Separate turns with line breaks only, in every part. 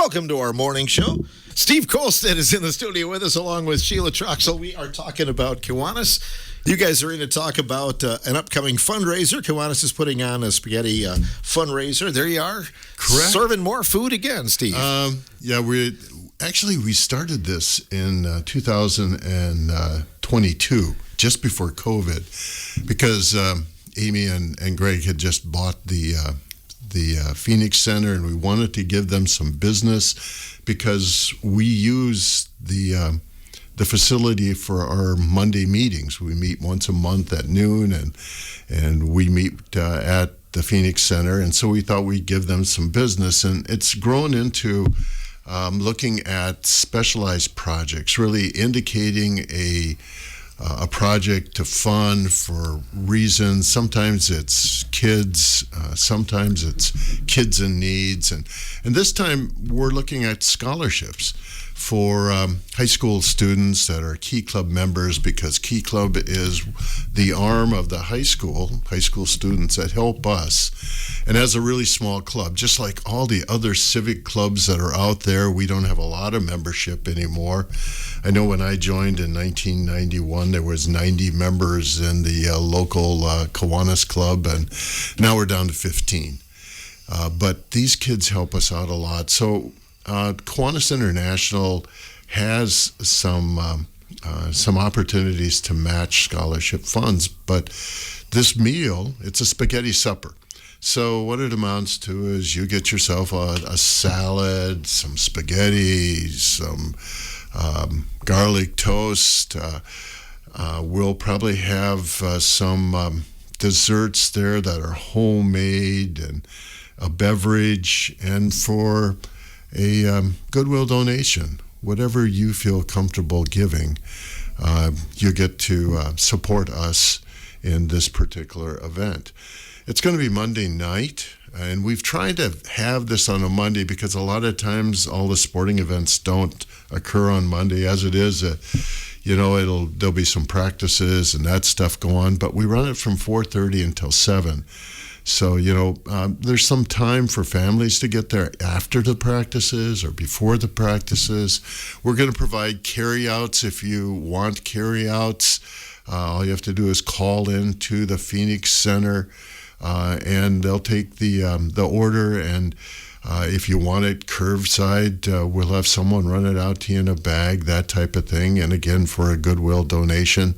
Welcome to our morning show. Steve Kohlstedt is in the studio with us along with Sheila Troxel. We are talking about Kiwanis. You guys are in to talk about an upcoming fundraiser. Kiwanis is putting on a spaghetti fundraiser. There you are.
Correct.
Serving more food again, Steve.
We started this in 2022, just before COVID, because Amy and Greg had just bought the Phoenix Center, and we wanted to give them some business because we use the facility for our Monday meetings. We meet once a month at noon, and we meet at the Phoenix Center, and so we thought we'd give them some business, and it's grown into looking at specialized projects, really indicating a project to fund for reasons. Sometimes it's kids, sometimes it's kids in needs, and this time we're looking at scholarships for high school students that are Key Club members, because Key Club is the arm of the high school students that help us. And as a really small club, just like all the other civic clubs that are out there, we don't have a lot of membership anymore. I know when I joined in 1991, there was 90 members in the local Kiwanis Club, and now we're down to 15. But these kids help us out a lot. So Kiwanis International has some opportunities to match scholarship funds, but this meal, it's a spaghetti supper. So what it amounts to is you get yourself a salad, some spaghetti, some garlic toast. We'll probably have some desserts there that are homemade, and a beverage, and for a Goodwill donation, whatever you feel comfortable giving, you get to support us in this particular event. It's going to be Monday night, and we've tried to have this on a Monday because a lot of times all the sporting events don't occur on Monday. As it is, there'll be some practices and that stuff go on, but we run it from 4:30 until 7. So, there's some time for families to get there after the practices or before the practices. We're going to provide carryouts if you want carryouts. All you have to do is call in to the Phoenix Center, and they'll take the order. And if you want it curbside, we'll have someone run it out to you in a bag, that type of thing. And again, for a Goodwill donation.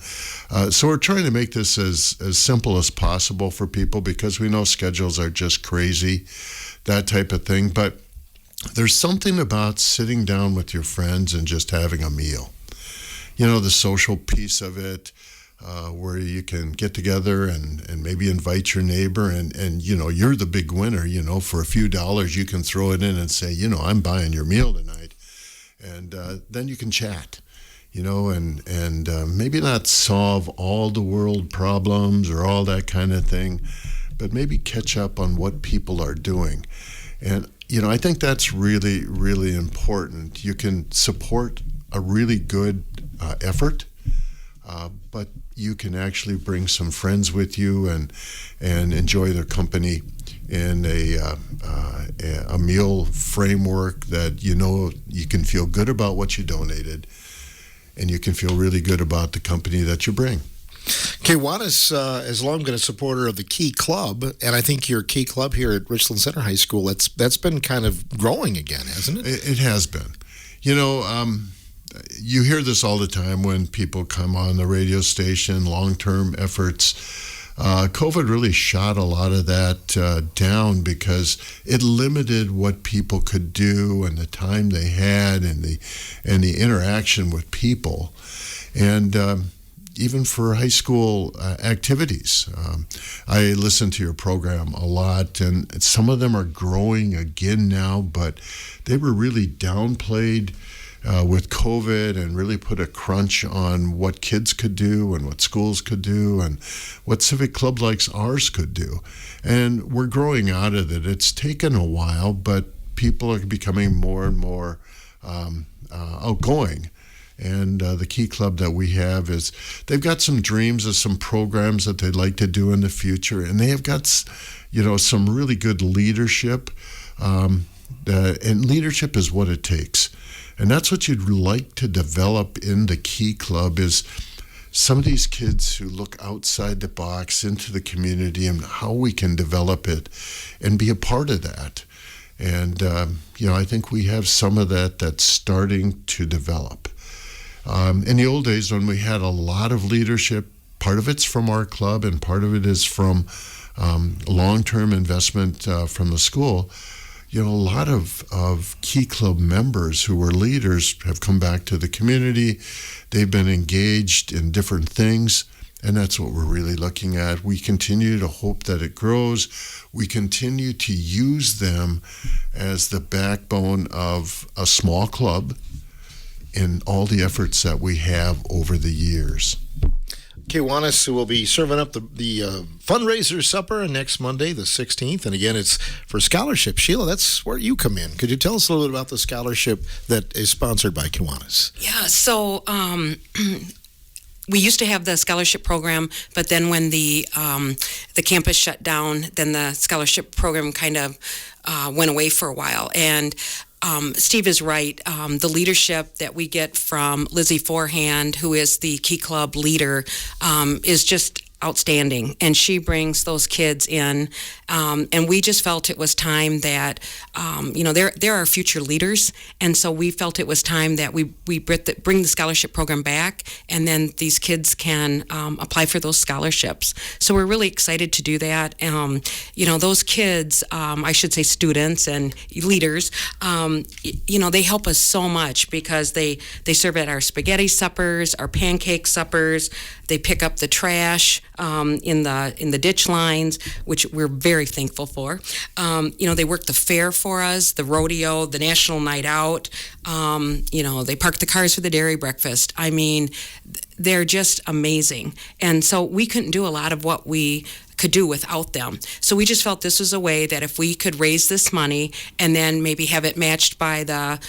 So we're trying to make this as simple as possible for people, because we know schedules are just crazy, that type of thing. But there's something about sitting down with your friends and just having a meal. The social piece of it, where you can get together and maybe invite your neighbor, and you're the big winner. For a few dollars you can throw it in and say, I'm buying your meal tonight, and then you can chat, and maybe not solve all the world problems or all that kind of thing, but maybe catch up on what people are doing. And I think that's really, really important. You can support a really good effort, but you can actually bring some friends with you and enjoy their company in a meal framework that you can feel good about what you donated, and you can feel really good about the company that you bring.
Kiwanis has long been a supporter of the Key Club, and I think your Key Club here at Richland Center High School, that's been kind of growing again, hasn't it?
It has been. You hear this all the time when people come on the radio station, long-term efforts. COVID really shot a lot of that down, because it limited what people could do and the time they had and the interaction with people. And even for high school activities. I listen to your program a lot, and some of them are growing again now, but they were really downplayed with COVID, and really put a crunch on what kids could do and what schools could do and what civic club like ours could do. And we're growing out of it. It's taken a while, but people are becoming more and more outgoing. And the Key Club that we have they've got some dreams of some programs that they'd like to do in the future, and they have got, some really good leadership. And leadership is what it takes. And that's what you'd like to develop in the Key Club is some of these kids who look outside the box into the community and how we can develop it and be a part of that. And, I think we have some of that that's starting to develop. In the old days when we had a lot of leadership, part of it's from our club and part of it is from long-term investment from the school. A lot of Key Club members who were leaders have come back to the community. They've been engaged in different things, and that's what we're really looking at. We continue to hope that it grows. We continue to use them as the backbone of a small club in all the efforts that we have over the years.
Kiwanis will be serving up the fundraiser supper next Monday, the 16th. And again, it's for scholarship. Sheila, that's where you come in. Could you tell us a little bit about the scholarship that is sponsored by Kiwanis?
Yeah, so we used to have the scholarship program, but then when the campus shut down, then the scholarship program kind of went away for a while. And Steve is right. The leadership that we get from Lizzie Forehand, who is the Key Club leader, is just outstanding, and she brings those kids in, and we just felt it was time that they're our future leaders, and so we felt it was time that we bring the scholarship program back, and then these kids can apply for those scholarships. So we're really excited to do that. Those kids, I should say students and leaders, they help us so much because they serve at our spaghetti suppers, our pancake suppers. They pick up the trash in the ditch lines, which we're very thankful for. They work the fair for us, the rodeo, the national night out. They park the cars for the dairy breakfast. I mean, they're just amazing. And so we couldn't do a lot of what we could do without them. So we just felt this was a way that if we could raise this money and then maybe have it matched by the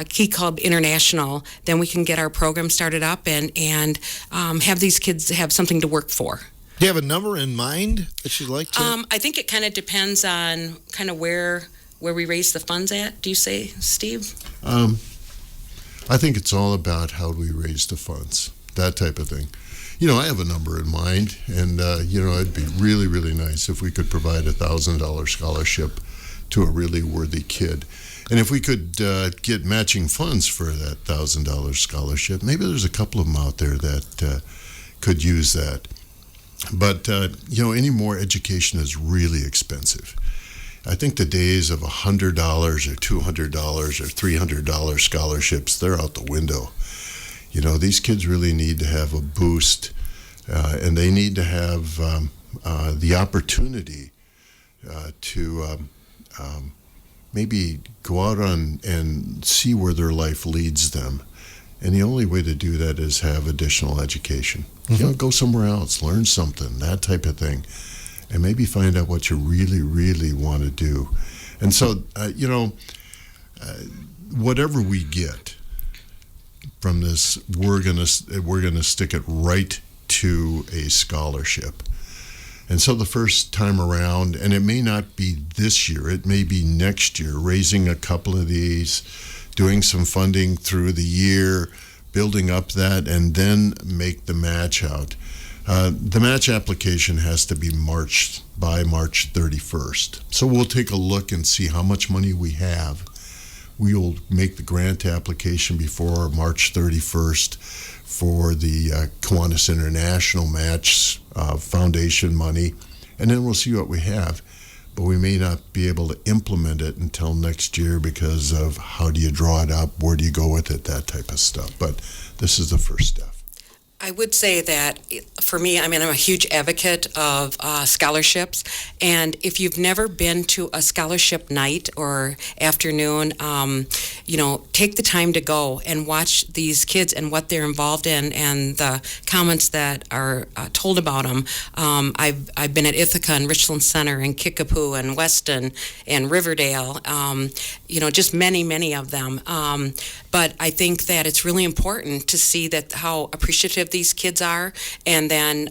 Key Club International, then we can get our program started up and have these kids have something to work for.
Do you have a number in mind that you'd like to?
I think it kind of depends on kind of where we raise the funds at. Do you say, Steve?
I think it's all about how we raise the funds, that type of thing. I have a number in mind, and, it'd be really, really nice if we could provide a $1,000 scholarship to a really worthy kid. And if we could get matching funds for that $1,000 scholarship, maybe there's a couple of them out there that could use that. But, any more education is really expensive. I think the days of $100 or $200 or $300 scholarships, they're out the window. These kids really need to have a boost, and they need to have the opportunity to maybe go out and see where their life leads them. And the only way to do that is have additional education.
Mm-hmm.
Go somewhere else, learn something, that type of thing, and maybe find out what you really, really want to do. And so, whatever we get from this, we're gonna stick it right to a scholarship. And so the first time around, and it may not be this year, it may be next year, raising a couple of these, doing some funding through the year, building up that, and then make the match out. The match application has to be by March 31st. So we'll take a look and see how much money we have. We will make the grant application before March 31st for the Kiwanis International Match Foundation money, and then we'll see what we have. But we may not be able to implement it until next year because of how do you draw it up, where do you go with it, that type of stuff. But this is the first step.
I would say that for me, I'm a huge advocate of scholarships. And if you've never been to a scholarship night or afternoon, take the time to go and watch these kids and what they're involved in and the comments that are told about them. I've been at Ithaca and Richland Center and Kickapoo and Weston and Riverdale. just many of them. But I think that it's really important to see that how appreciative these kids are, and then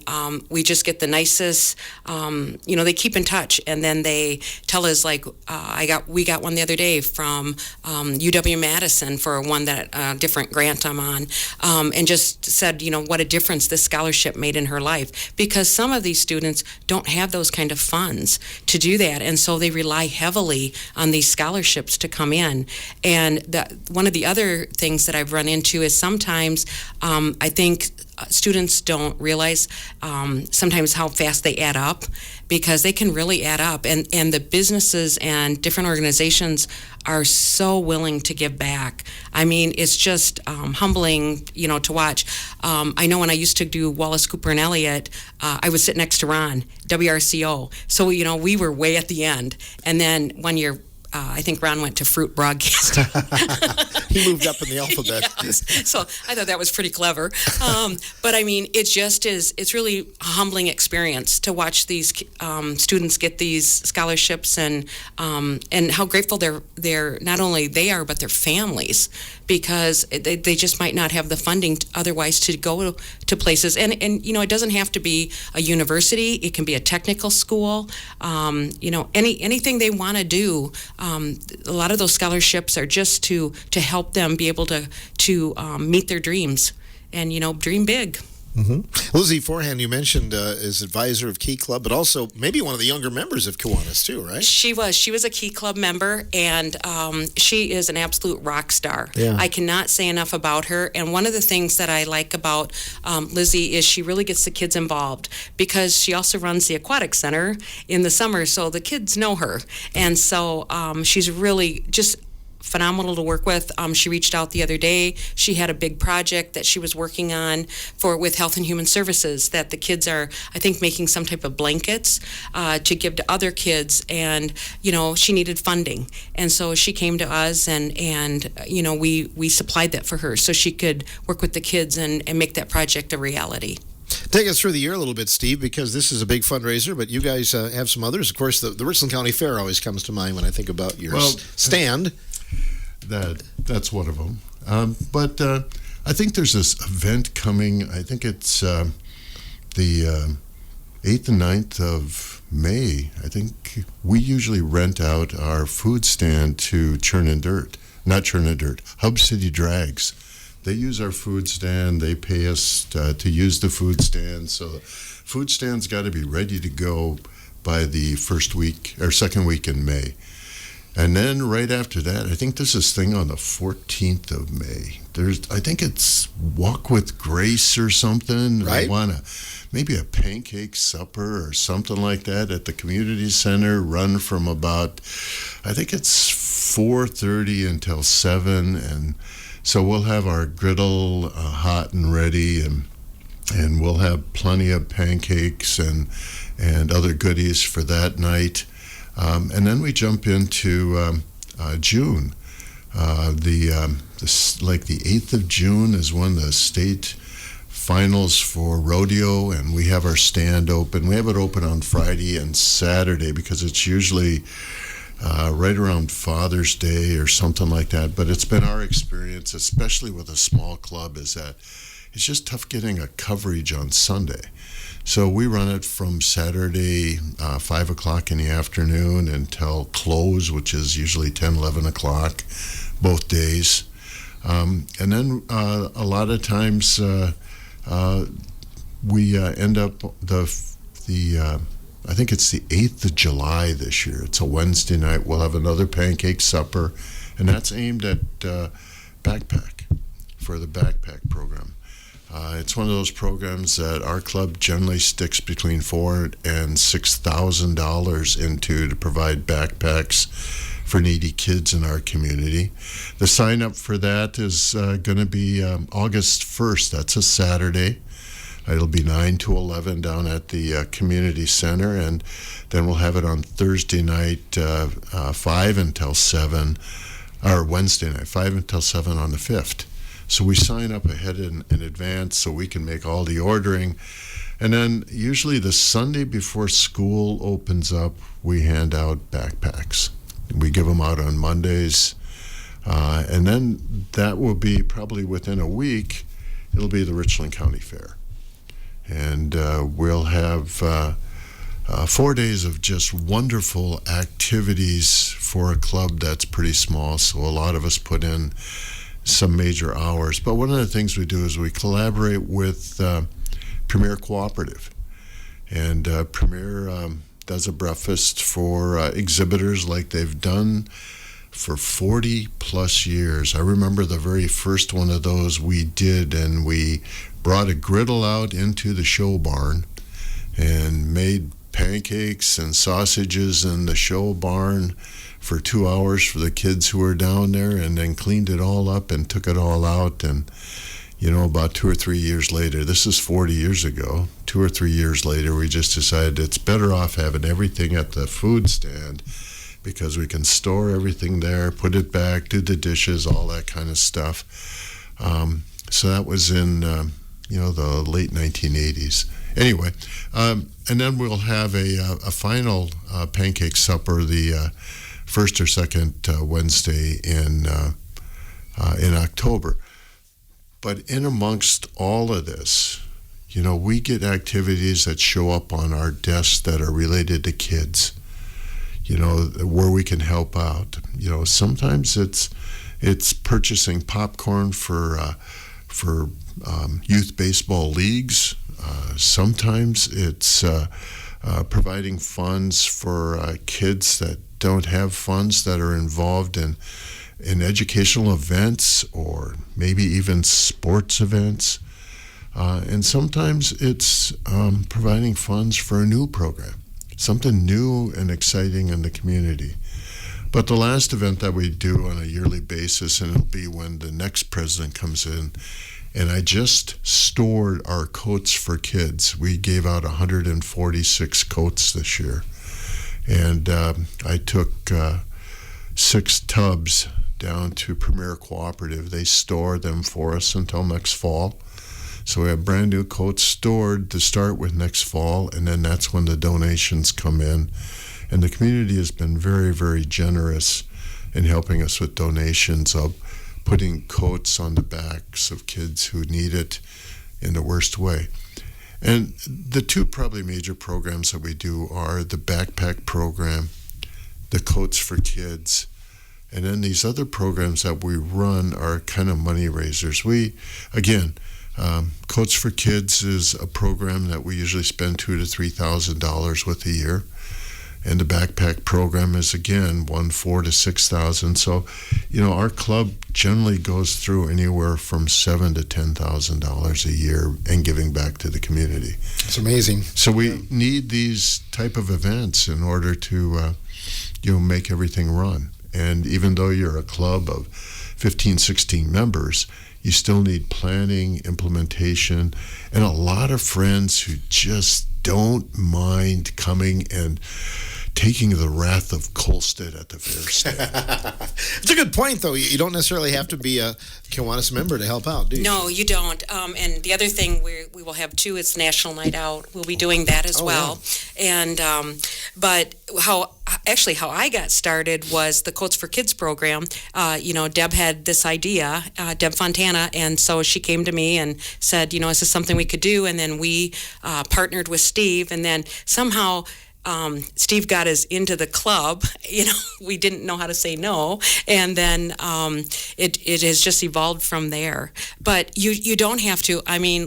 we just get the nicest. They keep in touch, and then they tell us like we got one the other day from UW Madison for one that different grant I'm on, and just said what a difference this scholarship made in her life, because some of these students don't have those kind of funds to do that, and so they rely heavily on these scholarships to come in. And one of the other things that I've run into is sometimes I think students don't realize sometimes how fast they add up, because they can really add up, and the businesses and different organizations are so willing to give back. I mean, it's just humbling, to watch. I know when I used to do Wallace, Cooper, and Elliott, I would sit next to Ron, WRCO. So, we were way at the end. And then 1 year, I think Ron went to Fruit Broadcasting.
He moved up in the alphabet.
Yes. So I thought that was pretty clever. But I mean, it's really a humbling experience to watch these students get these scholarships, and how grateful they're not only they are, but their families, because they just might not have the funding otherwise to go to places. And it doesn't have to be a university. It can be a technical school. Anything they want to do. A lot of those scholarships are just to help them be able to meet their dreams and dream big.
Mm-hmm. Lizzie, forehand, you mentioned is advisor of Key Club, but also maybe one of the younger members of Kiwanis too, right? She
was a Key Club member, and she is an absolute rock star.
Yeah.
I cannot say enough about her. And one of the things that I like about Lizzie is she really gets the kids involved, because she also runs the aquatic center in the summer, so the kids know her, and so she's really just phenomenal to work with. She reached out the other day. She had a big project that she was working on with Health and Human Services, that the kids are, I think, making some type of blankets to give to other kids, and she needed funding, and so she came to us, and we supplied that for her so she could work with the kids and make that project a reality.
Take us through the year a little bit, Steve, because this is a big fundraiser, but you guys have some others. Of course, the Richland County Fair always comes to mind when I think about your stand.
That's one of them. But I think there's this event coming. I think it's the 8th and 9th of May. I think we usually rent out our food stand to Hub City Drags. They use our food stand. They pay us to use the food stand. So food stand's got to be ready to go by the second week in May. And then right after that, I think there's this thing on the 14th of May. I think it's Walk with Grace or something.
Right.
They want maybe a pancake supper or something like that at the community center, run from about, I think it's 4:30 until 7. And so we'll have our griddle hot and ready, and we'll have plenty of pancakes and other goodies for that night. And then we jump into June. The 8th of June is when the state finals for rodeo, and we have our stand open. We have it open on Friday and Saturday because it's usually right around Father's Day or something like that. But it's been our experience, especially with a small club, is that it's just tough getting a coverage on Sunday. So we run it from Saturday, 5 o'clock in the afternoon until close, which is usually 10, 11 o'clock, both days. And then a lot of times we end up I think it's the 8th of July this year. It's a Wednesday night. We'll have another pancake supper, and that's aimed at backpack, for the backpack program. It's one of those programs that our club generally sticks between $4,000 and $6,000 into to provide backpacks for needy kids in our community. The sign up for that is going to be August 1st. That's a Saturday. It'll be 9 to 11 down at the community center, and then we'll have it on Thursday night, 5 until 7, or Wednesday night, 5 until 7 on the 5th. So we sign up ahead in advance so we can make all the ordering. And then usually the Sunday before school opens up, we hand out backpacks. We give them out on Mondays. And then that will be probably within a week, it'll be the Richland County Fair. And we'll have 4 days of just wonderful activities for a club that's pretty small. So a lot of us put in some major hours. But one of the things we do is we collaborate with Premier Cooperative. And Premier does a breakfast for exhibitors like they've done for 40 plus years. I remember the very first one of those we did, and we brought a griddle out into the show barn and made pancakes and sausages in the show barn for 2 hours for the kids who were down there, and then cleaned it all up and took it all out. And about 2 or 3 years later, this is 40 years ago, 2 or 3 years later, we just decided it's better off having everything at the food stand, because we can store everything there, put it back, do the dishes, all that kind of stuff. So that was in, the late 1980s. Anyway, and then we'll have a final pancake supper the first or second Wednesday in October. But in amongst all of this, we get activities that show up on our desks that are related to kids. Where we can help out. Sometimes it's purchasing popcorn for youth baseball leagues. Sometimes it's providing funds for kids that don't have funds, that are involved in educational events or maybe even sports events. And sometimes it's providing funds for a new program, something new and exciting in the community. But the last event that we do on a yearly basis, and it'll be when the next president comes in, and I just stored our coats for kids. We gave out 146 coats this year. And I took 6 tubs down to Premier Cooperative. They store them for us until next fall. So we have brand new coats stored to start with next fall, and then that's when the donations come in. And the community has been very, very generous in helping us with donations of putting coats on the backs of kids who need it in the worst way. And the 2 probably major programs that we do are the backpack program, the Coats for Kids, and then these other programs that we run are kind of money raisers. Coats for Kids is a program that we usually spend $2,000 to $3,000 with a year. And the backpack program is, again, $4,000 to $6,000. So, our club generally goes through anywhere from $7,000 to $10,000 a year and giving back to the community.
It's amazing.
So we need these type of events in order to, make everything run. And even though you're a club of 15, 16 members, you still need planning, implementation, and a lot of friends who just don't mind coming and taking the wrath of Kohlstedt at the fair stand.
It's a good point, though. You don't necessarily have to be a Kiwanis member to help out, do you?
No, you don't. And the other thing we will have too is National Night Out. We'll be doing that as well. Yeah. And but how I got started was the Coats for Kids program. Deb had this idea, Deb Fontana, and so she came to me and said, is this something we could do? And then we partnered with Steve, and then somehow Steve got us into the club. We didn't know how to say no, and then it has just evolved from there. But you don't have to.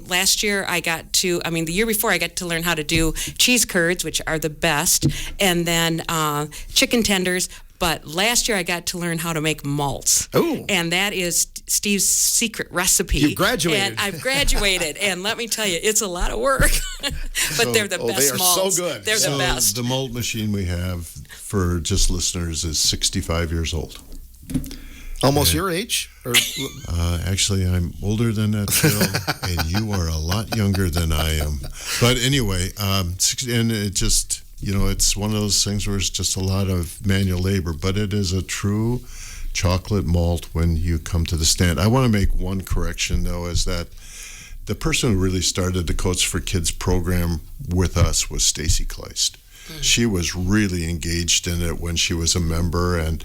Last year the year before I got to learn how to do cheese curds, which are the best, and then chicken tenders. But last year I got to learn how to make malts.
Oh.
And that is Steve's secret recipe.
You've graduated.
And I've graduated. And let me tell you, it's a lot of work. But they're the best
they are
malts.
so good.
They're the best.
The malt machine we have, for just listeners, is 65 years old.
Almost your age? Or?
Actually, I'm older than that, Phil, and you are a lot younger than I am. But anyway, and it just... it's one of those things where it's just a lot of manual labor, but it is a true chocolate malt when you come to the stand. I want to make one correction, though, is that the person who really started the Coats for Kids program with us was Stacy Kleist. She was really engaged in it when she was a member, and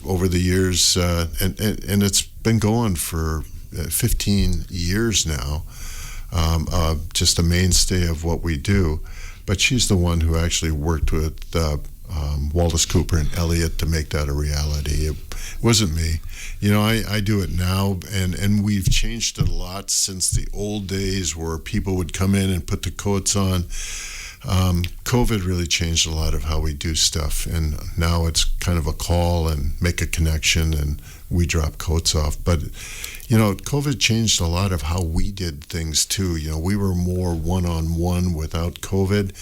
over the years, and it's been going for 15 years now, just a mainstay of what we do. But she's the one who actually worked with Wallace Cooper and Elliot to make that a reality. It wasn't me. I do it now, and we've changed it a lot since the old days where people would come in and put the coats on. COVID really changed a lot of how we do stuff, and now it's kind of a call and make a connection, and we drop coats off. But COVID changed a lot of how we did things too. We were more one-on-one without COVID,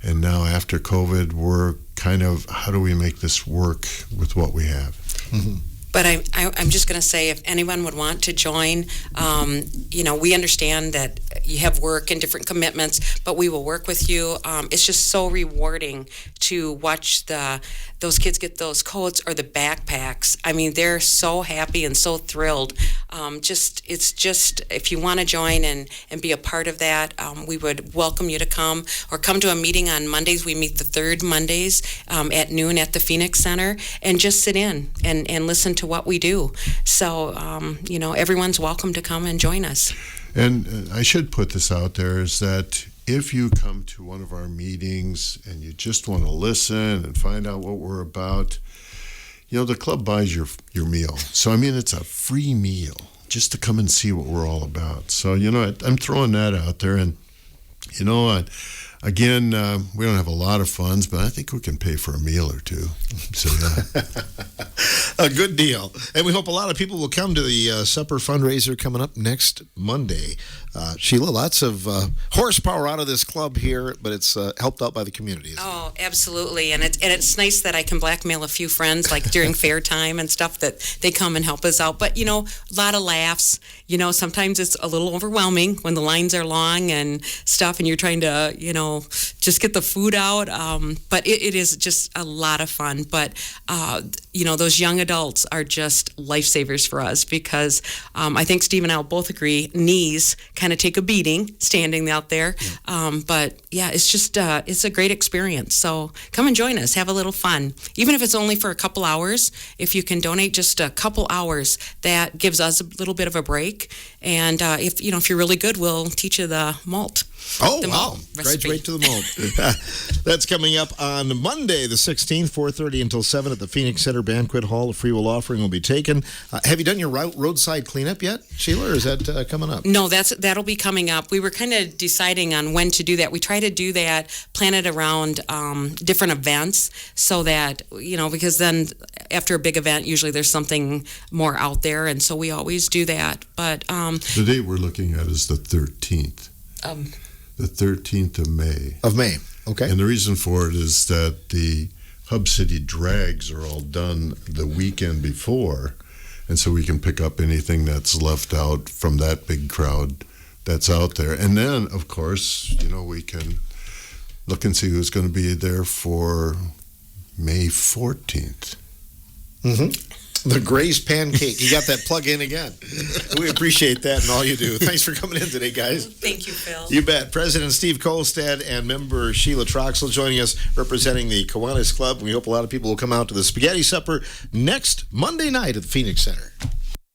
and now after COVID, we're kind of, how do we make this work with what we have?
Mm-hmm.
But I'm just going to say, if anyone would want to join, we understand that you have work and different commitments, but we will work with you. It's just so rewarding to watch those kids get those coats or the backpacks. I mean, they're so happy and so thrilled. It's just, if you want to join and be a part of that, we would welcome you to come, or come to a meeting on Mondays. We meet the third Mondays at noon at the Phoenix Center, and just sit in and listen to what we do. So, everyone's welcome to come and join us.
And I should put this out there, is that if you come to one of our meetings and you just want to listen and find out what we're about, the club buys your meal. So, it's a free meal just to come and see what we're all about. So, I'm throwing that out there. And, again, we don't have a lot of funds, but I think we can pay for a meal or two. So, yeah.
A good deal. And we hope a lot of people will come to the supper fundraiser coming up next Monday. Sheila, lots of horsepower out of this club here, but it's helped out by the community.
Oh, absolutely. And it's nice that I can blackmail a few friends, like during fair time and stuff, that they come and help us out. But, a lot of laughs. Sometimes it's a little overwhelming when the lines are long and stuff, and you're trying to, just get the food out. But it is just a lot of fun. But, those young adults are just lifesavers for us, because I think Steve and I will both agree, knees kind of take a beating standing out there. But yeah, it's just, it's a great experience. So come and join us, have a little fun. Even if it's only for a couple hours, if you can donate just a couple hours, that gives us a little bit of a break. And if you're really good, we'll teach you the malt.
Oh, wow. Right to the malt. That's coming up on Monday, the 16th, 4:30 until 7 at the Phoenix Center Banquet Hall. A free will offering will be taken. Have you done your roadside cleanup yet, Sheila, or is that coming up?
No, that'll be coming up. We were kind of deciding on when to do that. We try to do that, plan it around different events, so that, because then after a big event, usually there's something more out there, and so we always do that. But
the date we're looking at is the 13th. The 13th of May.
Of May, okay.
And the reason for it is that the Hub City drags are all done the weekend before, and so we can pick up anything that's left out from that big crowd that's out there. And then, of course, we can look and see who's going to be there for May 14th.
Mm-hmm. The Gray's Pancake. You got that plug in again. We appreciate that and all you do. Thanks for coming in today, guys.
Thank you, Phil.
You bet. President Steve Kohlstedt and member Sheila Troxel joining us, representing the Kiwanis Club. We hope a lot of people will come out to the spaghetti supper next Monday night at the Phoenix Center.